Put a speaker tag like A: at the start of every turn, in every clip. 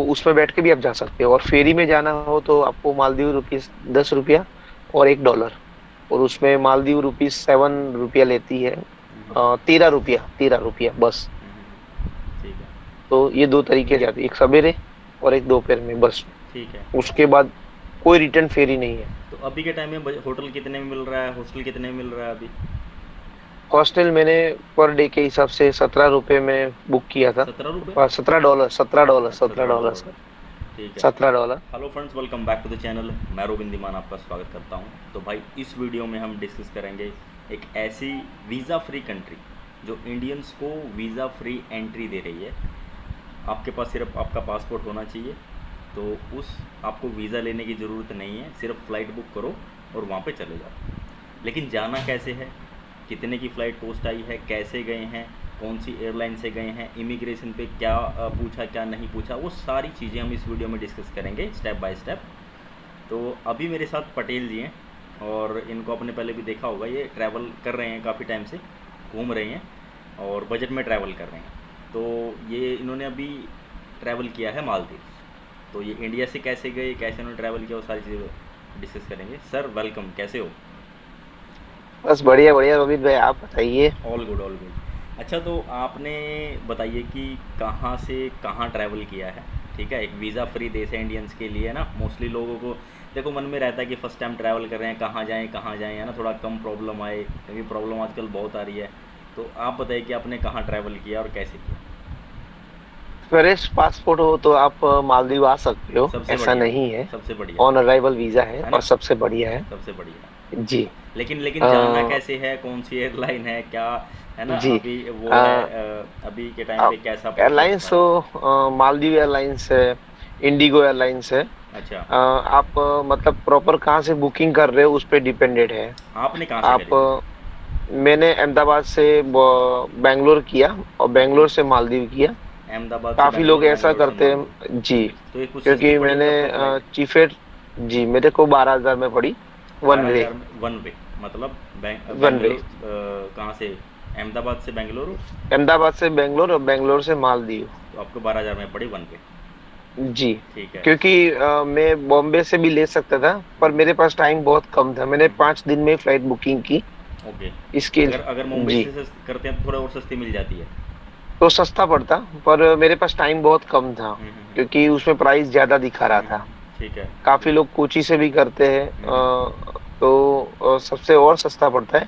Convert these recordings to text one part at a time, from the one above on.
A: उसमें बैठ के भी आप जा सकते हो। और फेरी में जाना हो तो आपको मालदीव रुपीज 10 रुपया और 1 डॉलर। और उसमें मालदीव रुपीज 7 रुपया लेती है।
B: हम्म,
A: 13 रुपया बस।
B: ठीक है।
A: तो ये दो तरीके जाती है, एक सवेरे और एक दोपहर में बस।
B: ठीक है।
A: उसके बाद कोई रिटर्न फेरी नहीं है।
B: तो अभी के टाइम में होटल कितने में मिल रहा है, हॉस्टल कितने में मिल रहा है अभी?
A: हॉस्टल मैंने पर डे के हिसाब से 17 रुपए में बुक किया था।
B: 17 रुपये?
A: 17 डॉलर, 17 डॉलर,
B: अच्छा,
A: 17 डॉलर
B: 17 डॉलर।
A: सर।
B: ठीक है।
A: 17 dollar.
B: Hello friends, welcome back to the channel. मैं रोबिन दीमान आपका स्वागत करता हूं। तो भाई, इस वीडियो में हम डिस्कस करेंगे एक ऐसी वीज़ा फ्री कंट्री जो इंडियंस को वीज़ा फ्री एंट्री दे रही है। आपके पास सिर्फ आपका पासपोर्ट होना चाहिए, तो उस आपको वीज़ा लेने की ज़रूरत नहीं है। सिर्फ फ़्लाइट बुक करो और वहाँ पे चले जाओ। लेकिन जाना कैसे है, कितने की फ़्लाइट कॉस्ट आई है, कैसे गए हैं, कौन सी एयरलाइन से गए हैं, इमिग्रेशन पे क्या पूछा क्या नहीं पूछा, वो सारी चीज़ें हम इस वीडियो में डिस्कस करेंगे स्टेप बाय स्टेप। तो अभी मेरे साथ पटेल जी हैं, और इनको आपने पहले भी देखा होगा। ये ट्रैवल कर रहे हैं काफ़ी टाइम से, घूम रहे हैं और बजट में ट्रैवल कर रहे हैं। तो ये इन्होंने अभी ट्रैवल किया है मालदीव। तो ये इंडिया से कैसे गए, कैसे उन्होंने ट्रैवल किया, वो सारी चीज़ें डिस्कस करेंगे। सर वेलकम, कैसे हो?
A: बस बढ़िया बढ़िया रोहित भाई, आप बताइए।
B: All good, all good. अच्छा, तो आपने बताइए कि कहाँ से कहाँ ट्रैवल किया है। ठीक है, एक वीज़ा फ्री देश है इंडियंस के लिए ना। मोस्टली लोगों को देखो मन में रहता है कि फ़र्स्ट टाइम ट्रैवल कर रहे हैं, कहाँ जाएँ, है ना, थोड़ा कम प्रॉब्लम आए, क्योंकि प्रॉब्लम आजकल बहुत आ रही है। तो आप बताइए कि आपने कहाँ ट्रैवल किया और कैसे किया।
A: फ्रेश पासपोर्ट हो तो आप मालदीव आ सकते हो,
B: सबसे
A: ऐसा
B: बढ़िया,
A: नहीं है।
B: सबसे बढ़िया,
A: ऑन अराइवल वीजा है
B: है
A: और
B: ना,
A: सबसे बढ़िया है।
B: सबसे बढ़िया।
A: जी।
B: लेकिन जाना
A: आ,
B: कैसे है, कौन सी एयरलाइन है, क्या है ना,
A: जी।
B: अभी वो है अभी के टाइम पे कैसा प्रोसेस है
A: एयरलाइंस
B: सारा?
A: तो मालदीव एयरलाइंस है, इंडिगो एयरलाइंस है।
B: अच्छा।
A: आप मतलब प्रॉपर कहाँ से बुकिंग कर रहे हो उस पे डिपेंडेड है।
B: आपने कहाँ से करी
A: आप
B: थी?
A: मैंने अहमदाबाद से बैंगलोर किया और बैंगलोर से मालदीव किया।
B: अहमदाबाद से
A: काफी लोग
B: बेंगलोर,
A: ऐसा
B: बेंगलोर से
A: करते
B: मालदीव।
A: हैं जी।
B: तो ये कुछ सस्ती
A: क्योंकि
B: पड़ी
A: मैंने
B: आपको फ्लाइट?
A: चीफेट, जी मेरे को 12 हजार में पड़ी। वन
B: बारह
A: वे।
B: हज़ार में वन वे? मतलब
A: वन वे।
B: बेंगलोर कहाँ से? अहमदाबाद से बेंगलुरु?
A: अहमदाबाद से बेंगलोर और बेंगलोर से मालदीव।
B: तो आपको 12 हज़ार में पड़ी वन वे?
A: जी।
B: ठीक है।
A: क्योंकि मैं बॉम्बे से भी ले सकता था, पर मेरे पास टाइम बहुत कम था, मैंने 5 दिन में फ्लाइट बुकिंग की।
B: ओके।
A: इसके
B: अगर अगर मुंबई
A: जी।
B: से करते हैं तो थोड़ा और सस्ती मिल जाती है।
A: तो सस्ता पड़ता, पर मेरे पास टाइम बहुत कम था। क्योंकि उसमें प्राइस ज्यादा दिखा रहा था।
B: ठीक है।
A: काफी लोग कोची से भी करते हैं, तो सबसे और सस्ता पड़ता है।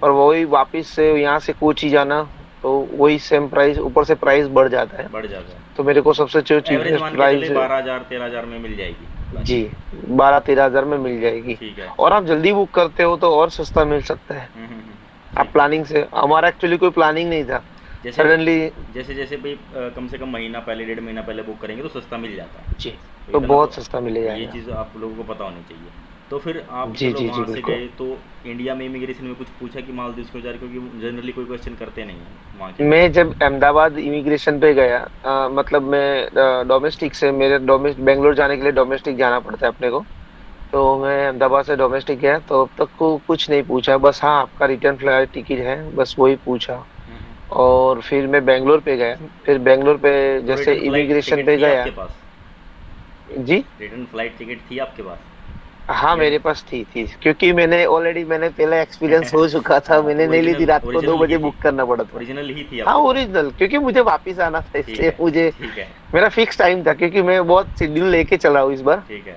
A: और वही वापस से यहाँ से कोची जाना, तो वही सेम प्राइस, ऊपर से प्राइस बढ़ जाता है।
B: बढ़ जाता है।
A: तो मेरे को सबसे जो
B: तो एवरेज
A: चीपेस्ट
B: मान के
A: प्राइस
B: चले 12 हज़ार 13 हज़ार में मिल जाएगी
A: जी,
B: फ्लाइट।
A: 12-13 हजार में मिल जाएगी।
B: ठीक है।
A: और आप जल्दी बुक करते हो तो और सस्ता मिल सकता है। आप
B: ठीक है।
A: प्लानिंग से, हमारा एक्चुअली कोई प्लानिंग नहीं था,
B: जैसे
A: सडनली।
B: जैसे जैसे भाई कम से कम महीना पहले, 1.5 महीना पहले बुक करेंगे तो सस्ता मिल जाता है।
A: जी।
B: तो
A: तो
B: इतना तो,
A: बहुत सस्ता मिल
B: ये
A: जाएगा।
B: चीज़ आप लोगों को पता होनी चाहिए। तो फिर आप
A: जी
B: चलो
A: जी जी
B: वहाँ से
A: बिल्कुल।
B: गए तो इंडिया में इमिग्रेशन में कुछ पूछा कि मालदीव क्यों जा रहे, क्योंकि जनरली कोई क्वेश्चन करते नहीं हैं वहाँ के लोग।
A: मैं जब अहमदाबाद इमिग्रेशन पे गया, मतलब मैं डोमेस्टिक से, मेरे डोमेस्टिक बेंगलोर जाने के लिए डोमेस्टिक जाना पड़ता है अपने को। तो मैं अहमदाबाद से डोमेस्टिक गया तो अब तक को कुछ नहीं पूछा, बस हाँ आपका रिटर्न फ्लाइट टिकट है, बस वही पूछा। और फिर मैं बेंगलोर पे गया। फिर बेंगलोर पे
B: तो
A: जैसे
B: रिटर्न फ्लाइट
A: इमिग्रेशन
B: टिकट
A: पे
B: थी
A: गया।
B: आपके पास?
A: जी।
B: रिटर्न फ्लाइट टिकट थी आपके पास?
A: हाँ
B: या
A: मेरे पास थी क्योंकि मैंने पहले एक्सपीरियंस हो चुका था,
B: हाँ, तो
A: मैंने नहीं ली थी,
B: ओरिजिनल
A: रात को दो
B: ओरिजिनल ही
A: बजे
B: थी।
A: बुक करना पड़ा था।
B: ओरिजिनल ही थी
A: हाँ
B: आपके पास?
A: ओरिजिनल, क्योंकि मुझे वापस आना था,
B: ठीक
A: इसलिए
B: है।
A: मुझे
B: ठीक है।
A: मेरा फिक्स टाइम था, क्योंकि मैं बहुत शेड्यूल लेके चला हूँ इस बार।
B: ठीक है।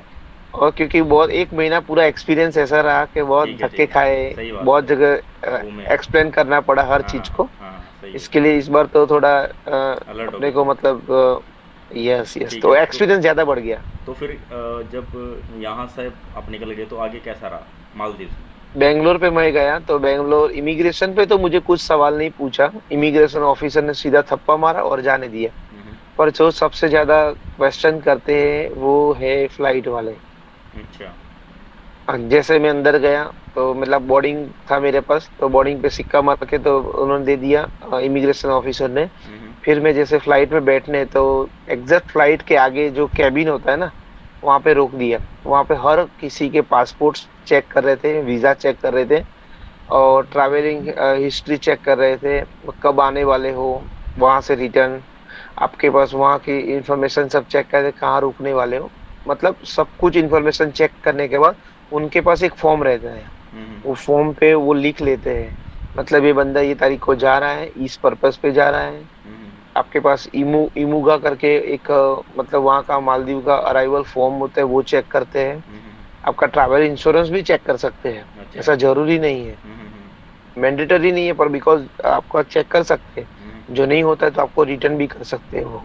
A: और क्योंकि बहुत 1 महीना पूरा एक्सपीरियंस ऐसा रहा कि बहुत
B: ठीक है।
A: धक्के
B: ठीक है।
A: खाए,
B: सही बात
A: बहुत
B: है।
A: जगह
B: घूमे।
A: एक्सप्लेन करना पड़ा हर
B: हाँ,
A: चीज
B: हाँ,
A: को।
B: हाँ, सही है।
A: इसके लिए इस बार तो थोड़ा
B: अलर्ट हो
A: अपने
B: गए
A: को
B: थे।
A: मतलब यस यस,
B: ठीक है।
A: तो एक्सपीरियंस ज्यादा बढ़ गया।
B: तो फिर जब यहाँ से आप निकल गए तो आगे कैसा रहा मालदीव में?
A: बेंगलोर पे मैं गया तो बेंगलोर इमिग्रेशन पे तो मुझे कुछ सवाल नहीं पूछा। इमिग्रेशन ऑफिसर ने सीधा थप्पा मारा और जाने दिया। पर जो सबसे ज्यादा क्वेश्चन करते हैं वो है फ्लाइट वाले।
B: अच्छा।
A: जैसे मैं अंदर गया तो मतलब बोर्डिंग था मेरे पास, तो बोर्डिंग पे सिक्का मार के तो उन्होंने दे दिया इमिग्रेशन ऑफिसर ने। फिर मैं जैसे फ्लाइट में बैठने, तो एग्जैक्ट फ्लाइट के आगे जो कैबिन होता है ना, वहां पे रोक दिया। वहां पे हर किसी के पासपोर्ट चेक कर रहे थे, वीजा चेक कर रहे थे, और ट्रैवलिंग हिस्ट्री चेक कर रहे थे, कब आने वाले हो वहां से रिटर्न। आपके पास वहाँ की इंफॉर्मेशन सब चेक करके कहाँ रुकने वाले हो, मतलब सब कुछ इंफॉर्मेशन चेक करने के बाद उनके पास एक फॉर्म रहता है। वो फॉर्म पे वो लिख लेते हैं, मतलब ये बंदा ये तारीख को जा रहा है, इस पर्पस पे जा रहा है। आपके पास इमूगा करके एक मतलब वहाँ का मालदीव का अराइवल फॉर्म होता है, वो चेक करते हैं। आपका ट्रैवल इंश्योरेंस भी चेक कर सकते हैं,
B: अच्छा।
A: ऐसा जरूरी नहीं है, मैंडेटरी नहीं है, पर बिकॉज आपका चेक कर सकते हैं। जो नहीं होता है तो आपको रिटर्न भी कर सकते हैं वो।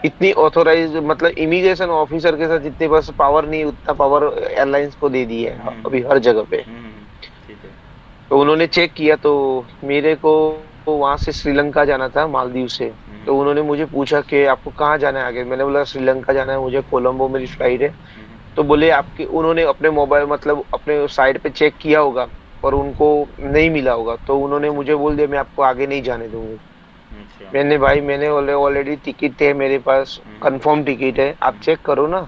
A: इतनी ऑथोराइज मतलब इमिग्रेशन ऑफिसर के साथ जितने पास पावर नहीं, उतना पावर एयरलाइंस को दे दिया है अभी हर जगह पे।
B: ठीक है।
A: तो उन्होंने चेक किया, तो मेरे को वहां से श्रीलंका जाना था मालदीव से। तो उन्होंने मुझे पूछा कि आपको कहाँ जाना है आगे। मैंने बोला श्रीलंका जाना है मुझे, कोलंबो मेरी फ्लाइट है। तो बोले आपके, उन्होंने अपने मोबाइल मतलब अपने साइड पे चेक किया होगा और उनको नहीं मिला होगा, तो उन्होंने मुझे बोल दिया मैं आपको आगे नहीं जाने दूंगी।
B: अच्छा।
A: मैंने भाई मैंने ऑलरेडी टिकट है मेरे पास, कंफर्म टिकट है, आप चेक करो ना।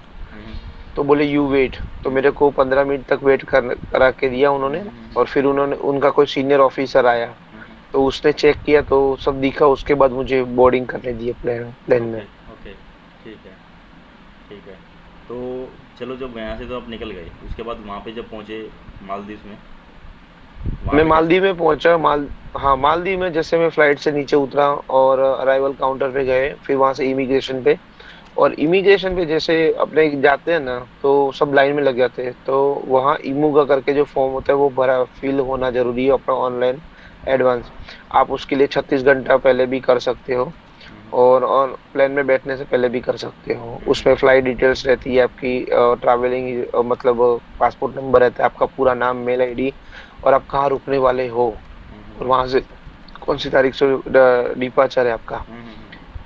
A: तो बोले यू वेट। तो मेरे को 15 मिनट तक वेट करा के दिया उन्होंने। और फिर उन्होंने, उनका कोई सीनियर ऑफिसर आया तो उसने चेक किया तो सब दिखा, उसके बाद मुझे बोर्डिंग करने दिए प्लेन में।
B: ओके। ठीक है। ठीक है। तो चलो, जब यहाँ से तो आप निकल गए, उसके बाद वहाँ पे जब पहुँचे मालदीव में, वहाँ
A: मैं
B: पे कैसे?
A: मालदीव में पहुंचा। हाँ, मालदीव में जैसे मैं फ्लाइट से नीचे उतरा और अराइवल काउंटर पे गए, फिर वहां से इमिग्रेशन पे। और इमिग्रेशन पे जैसे अपने जाते हैं ना तो सब लाइन में लग जाते हैं। तो वहाँ इमूगा करके जो फॉर्म होता है वो भरा फिल होना जरूरी है अपना ऑनलाइन एडवांस। आप उसके लिए 36 घंटा पहले भी कर सकते हो और प्लेन में बैठने से पहले भी कर सकते हो। उसमें फ्लाइट डिटेल्स रहती है आपकी, ट्रैवलिंग मतलब पासपोर्ट नंबर रहता है आपका, पूरा नाम, मेल आईडी, और आप कहाँ रुकने वाले हो, और वहां से कौन सी तारीख से डिपार्चर है आपका।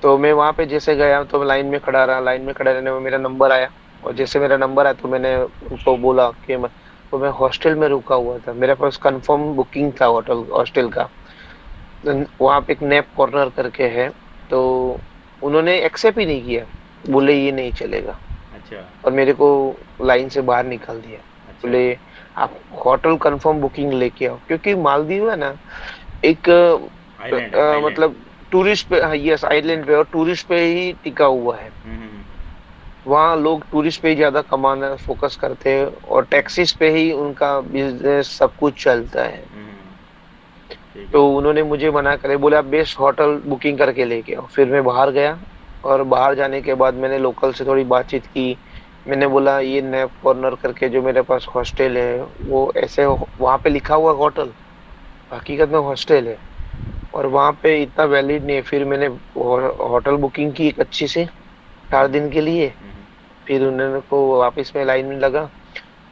A: तो मैं वहां पे जैसे गया तो मैं लाइन में खड़ा रहा, लाइन में खड़ा रहने में मेरा नंबर आया। और जैसे मेरा नंबर आया तो मैंने उनको बोला कि तो मैं हॉस्टल में रुका हुआ था, मेरे पास कंफर्म बुकिंग था होटल हॉस्टल का। वहां पे एक नैप कॉर्नर करके है, तो उन्होंने एक्सेप्ट ही नहीं किया, बोले ये नहीं चलेगा।
B: अच्छा।
A: और मेरे को लाइन से बाहर निकाल दिया।
B: अच्छा।
A: बोले आप होटल कंफर्म बुकिंग लेके आओ, क्योंकि मालदीव है ना एक
B: आइलैंड है, आइलैंड।
A: मतलब टूरिस्ट पे, हाँ यस, आइलैंड पे, और टूरिस्ट पे ही टिका हुआ है।
B: हम्म।
A: वहाँ लोग टूरिस्ट पे ही ज्यादा कमाना फोकस करते हैं और टैक्सीज पे ही उनका बिजनेस सब कुछ चलता है।
B: ठीक
A: तो
B: है।
A: उन्होंने मुझे मना करे, बोले आप बेस्ट होटल बुकिंग करके लेके आओ। फिर मैं बाहर गया और बाहर जाने के बाद मैंने लोकल से थोड़ी बातचीत की। मैंने बोला ये नैप कॉर्नर करके जो मेरे पास हॉस्टल है वो ऐसे वहां पे लिखा हुआ होटल, हकीकत में हॉस्टल है, और वहां पे इतना वैलिड नहीं है। फिर मैंने होटल बुकिंग की एक अच्छी से 4 दिन के लिए। फिर उन्होंने को वापस में लाइन में लगा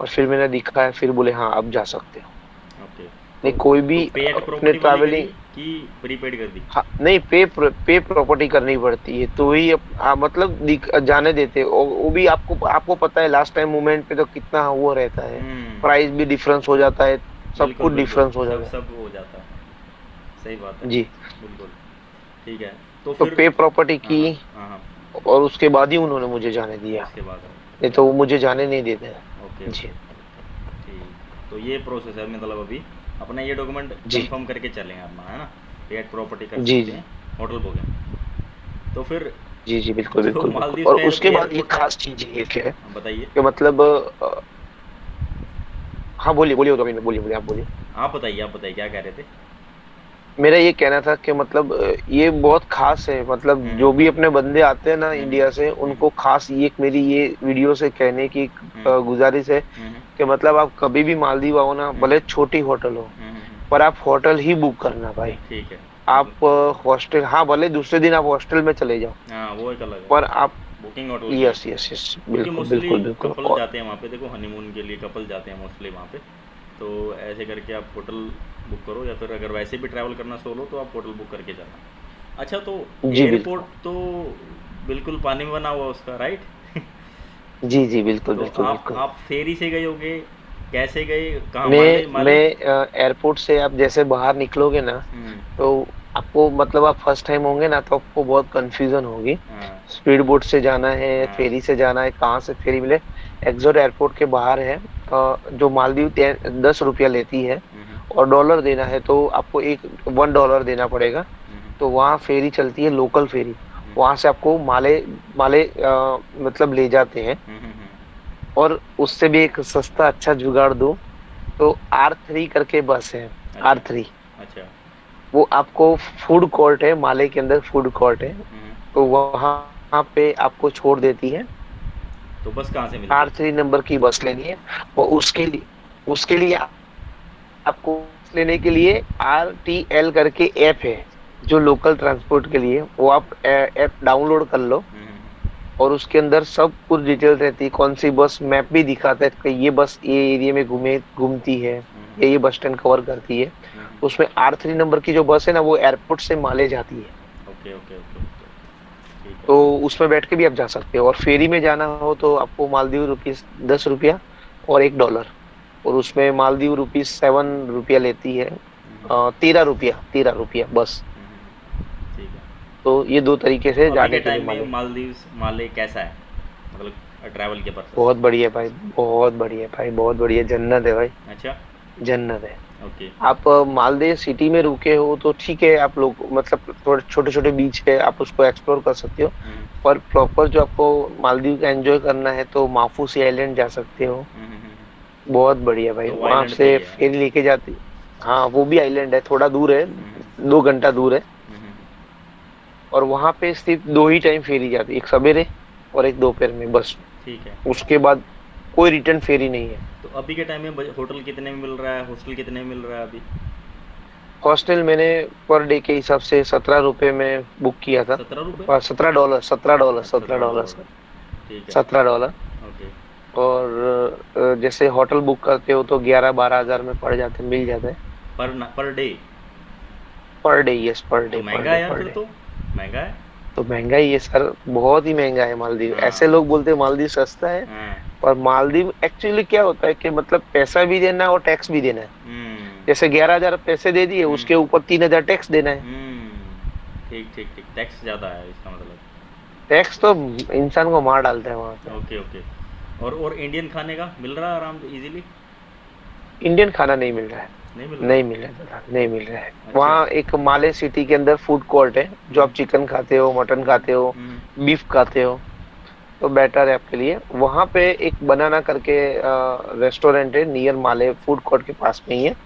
A: और फिर मैंने दिखाया, फिर बोले हाँ आप जा सकते हो।
B: ओके।
A: नहीं
B: तो
A: कोई भी
B: पे एट
A: अपने
B: प्रॉपर्टी वाली करी
A: ट्रैवलिंग,
B: कि प्रीपेड कर दी?
A: हाँ नहीं, पे प्रॉपर्टी करनी पड़ती है तो ही मतलब जाने देते हैं। वो भी आपको पता है लास्ट टाइम मूवमेंट पे तो कितना वो रहता है, प्राइस भी डिफरेंस हो जाता है, सब
B: बिल्कुल
A: कुछ
B: बिल्कुल,
A: डिफरेंस हो
B: सब
A: जाता है।
B: सब हो जाता है। सही बात है।
A: जी।
B: बिल्कुल। ठीक है। तो
A: तो
B: फिर?
A: पे प्रॉपर्टी
B: हाँ
A: की
B: हाँ हाँ हाँ।
A: और उसके बाद ही उन्होंने मुझे जाने दिया,
B: उसके बाद?
A: नहीं तो वो मुझे जाने नहीं देते हैं।
B: ओके
A: जी।
B: ओके। ठीक। तो ये प्रोसेस है, मतलब अभी अपना ये डॉक्यूमेंट
A: जी
B: कंफर्म करके चलें अपना, है ना? पेड प्रॉपर्टी कर
A: जी
B: सकते
A: जी
B: हैं, होटल बुकिंग। तो फिर
A: जी जी बिल्कुल
B: जो
A: बिल्कुल बिल्कुल।
B: मालदीव
A: और
B: का
A: उसके बाद ये
B: एयरपोर्ट है।
A: खास चीज ये है
B: हाँ, बताइए।
A: कि मतलब हाँ बोलिए बोलिए, तो बोलिए बोलिए, आप बोलिए।
B: आप बताइए क्या कह रहे थे?
A: मेरा ये कहना था कि मतलब ये बहुत खास है, मतलब
B: हम्म
A: जो भी अपने बंदे आते हैं ना
B: हम्म
A: इंडिया से,
B: हम्म
A: उनको खास ये मेरी ये वीडियो से कहने की
B: हम्म
A: गुजारिश है
B: हम्म
A: कि मतलब आप कभी भी मालदीव आओ ना,
B: हम्म
A: भले छोटी होटल हो,
B: हम्म।
A: पर आप होटल ही बुक करना भाई।
B: ठीक है।
A: आप
B: मतलब
A: हॉस्टल, हाँ भले दूसरे दिन आप हॉस्टल में चले जाओ,
B: हाँ, वो एक अलग है।
A: पर आप,
B: बुकिंग होटल की है।
A: यस यस यस,
B: क्योंकि
A: बिल्कुल
B: मोस्टली
A: बिल्कुल बिल्कुल।
B: कपल
A: और
B: जाते हैं वहाँ पे, देखो हनीमून के लिए कपल जाते हैं मोस्टली वहाँ पे। तो ऐसे करके आप होटल बुक करो, या फिर अगर वैसे भी ट्रैवल करना सोलो तो आप होटल बुक करके जाना। अच्छा, तो
A: जी
B: एयरपोर्ट
A: बिल्कुल।
B: तो बिल्कुल पानी में बना हुआ उसका, राइट?
A: जी जी बिल्कुल
B: तो
A: बिल्कुल
B: आप
A: बिल्कुल।
B: आप फेरी से गए होगे? कैसे गए, कहाँ, माले
A: मैं
B: माले?
A: एयरपोर्ट से आप जैसे बाहर निकलोगे ना,
B: हम्म।
A: तो आपको मतलब आप फर्स्ट टाइम होंगे ना तो आपको बहुत कंफ्यूजन होगी।
B: हाँ
A: स्पीड बोट से जाना है,
B: हाँ।
A: फेरी से जाना है, कहाँ से फेरी मिले। एक्सोट एयरपोर्ट के बाहर है, जो मालदीव 10 रुपया लेती है, और डॉलर देना है तो आपको एक $1 देना पड़ेगा। तो वहाँ फेरी चलती है, लोकल फेरी। वहां से आपको माले माले मतलब ले जाते हैं। और उससे भी एक सस्ता अच्छा जुगाड़ दूं तो R3 करके बस है।
B: अच्छा।
A: R3
B: अच्छा।
A: वो आपको फूड कोर्ट है, माले के अंदर फूड कोर्ट है, तो वहां पे आपको छोड़ देती है।
B: तो बस कहाँ से मिलती है?
A: R3 नंबर की बस लेनी है। और उसके लिए आपको लेने के लिए RTL करके ऐप है जो लोकल ट्रांसपोर्ट के लिए, वो आप ऐप डाउनलोड कर लो। और उसके अंदर सब कुछ डिटेल रहती है, कौन सी बस, मैप भी दिखाता है कि ये बस ये एरिया में घूमती है, ये बस स्टैंड कवर करती है। उसमें R3 नंबर की जो बस है ना, वो एयरपोर्ट से माले जाती है।
B: Okay okay okay okay. ठीक है।
A: तो उसमें बैठ के भी आप जा सकते हो। और फेरी में जाना हो तो आपको मालदीव रुपीज 10 रुपया और $1। और उसमें मालदीव रुपीज 7 रुपया लेती है, 13 रुपया, 13 रुपया बस।
B: ठीक है।
A: तो ये दो तरीके
B: तो
A: से
B: अभी के
A: जाने के लिए
B: टाइम में
A: माले।
B: मालदीव्स माले कैसा है, मतलब ट्रैवल के पर्पज
A: बहुत
B: से?
A: बढ़िया भाई, बहुत बढ़िया भाई, बहुत बढ़िया, जन्नत है भाई,
B: अच्छा।
A: जन्नत है।
B: ओके।
A: आप मालदीव सिटी में रुके हो तो ठीक है, आप लोग मतलब थोड़े छोटे छोटे बीच है, आप उसको एक्सप्लोर कर सकते हो। पर प्रॉपर जो आपको मालदीव का एंजॉय करना है तो माफूसी आइलैंड जा सकते हो। बहुत बढ़िया भाई,
B: तो वो
A: वहां
B: आइलैंड पे
A: से
B: ही है?
A: फेरी लेके जाती। हाँ वो भी आइलैंड है, थोड़ा दूर है, 2 घंटा दूर है। और वहां पे सिर्फ दो ही टाइम फेरी जाती है, एक सवेरे और एक दोपहर में बस।
B: ठीक है।
A: उसके बाद कोई रिटर्न फेरी नहीं है।
B: तो अभी के टाइम में होटल कितने में मिल रहा है, हॉस्टल कितने में मिल रहा है अभी?
A: हॉस्टल मैंने पर डे के हिसाब से 17 रुपए में बुक किया था।
B: $17?
A: $17, $17,
B: अच्छा,
A: $17
B: $17।
A: सर,
B: ठीक है।
A: $17।
B: ओके।
A: और जैसे होटल बुक करते हो तो 11-12 हजार में पड़ जाते, मिल जाता है।
B: Per day?
A: Per day, yes, पर
B: तो
A: डे, पर
B: महंगा
A: डे,
B: है यार,
A: पर
B: फिर
A: डे।
B: तो महंगा है।
A: तो महंगा ही है सर, बहुत ही महंगा है मालदीव। ऐसे
B: हाँ।
A: लोग बोलते हैं मालदीव सस्ता है,
B: हाँ।
A: पर मालदीव एक्चुअली क्या होता है कि मतलब पैसा भी देना है और टैक्स भी देना है।
B: हम्म।
A: जैसे 11 हजार पैसे दे दिए,
B: हम्म।
A: उसके ऊपर 3 हजार टैक्स देना है।
B: ठीक ठीक ठीक, टैक्स ज़्यादा है इसका मतलब।
A: टैक्स तो इंसान को मार डालता है वहां पे।
B: Okay okay. और इंडियन खाने का मिल रहा है आराम से, इजीली?
A: इंडियन खाना नहीं मिल रहा है,
B: नहीं मिल रहा?
A: नहीं मिल रहा है दादा, नहीं मिल रहा है।
B: अच्छा।
A: वहाँ एक माले सिटी के अंदर फूड कोर्ट है, जो
B: हम्म।
A: आप चिकन खाते हो, मटन खाते हो, बीफ खाते हो, तो बेटर है आपके लिए। वहां पे एक बनाना करके रेस्टोरेंट है, नियर माले फूड कोर्ट के पास में ही है।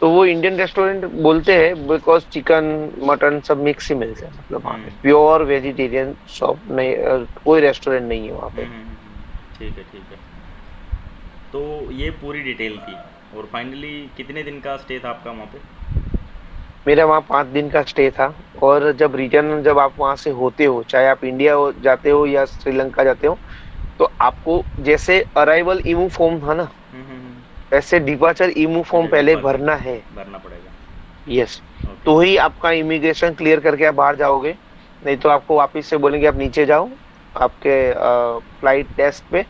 A: तो वो इंडियन रेस्टोरेंट बोलते हैं बिकॉज चिकन मटन सब मिक्स ही मिलते हैं, मतलब वहाँ पे प्योर वेजिटेरियन शॉप नहीं, कोई रेस्टोरेंट नहीं है वहाँ पे।
B: ठीक है ठीक है। तो ये पूरी डिटेल थी। और फाइनली कितने दिन का स्टे था आपका वहाँ पे?
A: मेरा वहाँ 5 दिन का स्टे था। और जब रिटर्न, जब आप वहां से होते हो, चाहे आप इंडिया जाते हो या श्रीलंका जाते हो, तो आपको जैसे अराइवल इमू फॉर्म था ना, वैसे डिपार्चर इमू फॉर्म
B: अच्छा,
A: पहले
B: डिपार्चर
A: भरना है।
B: भरना पड़ेगा।
A: यस।
B: ओके।
A: तो ही आपका इमिग्रेशन क्लियर करके आप बाहर जाओगे, नहीं तो आपको वापस से बोलेंगे आप नीचे जाओ आपके फ्लाइट डेस्क पे,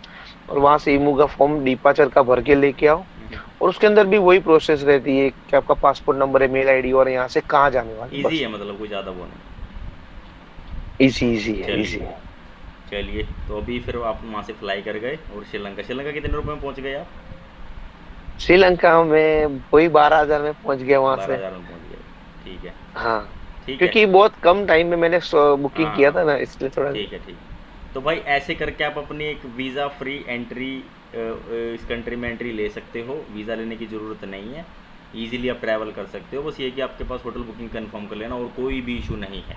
A: और वहां से इमू का फॉर्म डिपार्चर का भर के लेके आओ। और उसके अंदर भी वही प्रोसेस रहती है कि आपका पासपोर्ट नंबर है, मेल आईडी, और यहाँ से कहाँ जाने वाले,
B: इजी
A: बस।
B: है मतलब, कोई ज़्यादा वो नहीं?
A: इजी, इजी है, इजी
B: चलिए।
A: है।
B: चलिए, तो अभी फिर आप वहाँ से फ्लाई कर गए और श्रीलंका, श्रीलंका कितने रुपए में पहुँच गए आप?
A: श्रीलंका में वही 12 हजार में पहुंच गया वहां
B: बारह
A: से।
B: हज़ार में पहुँच गए? ठीक है।
A: हाँ,
B: ठीक है।
A: क्योंकि बहुत कम टाइम में मैंने बुकिंग
B: हाँ
A: किया
B: हाँ।
A: था ना, इसलिए थोड़ा।
B: ठीक है ठीक है। तो भाई ऐसे करके आप अपनी एक वीज़ा फ्री एंट्री इस कंट्री में एंट्री ले सकते हो। वीज़ा लेने की ज़रूरत नहीं है, ईजिली आप ट्रैवल कर सकते हो। बस ये कि आपके पास होटल बुकिंग कंफर्म कर लेना, और कोई भी इशू नहीं है।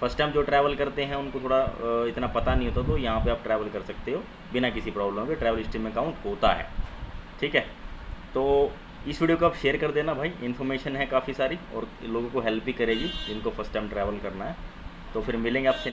B: फर्स्ट टाइम जो ट्रैवल करते हैं उनको थोड़ा इतना पता नहीं होता, तो यहाँ पे आप ट्रैवल कर सकते हो बिना किसी प्रॉब्लम के। ट्रैवल हिस्ट्री में काउंट होता है। ठीक है। तो इस वीडियो को आप शेयर कर देना भाई, इन्फॉर्मेशन है काफ़ी सारी और लोगों को हेल्प भी करेगी जिनको फर्स्ट टाइम ट्रैवल करना है। तो फिर मिलेंगे आपसे।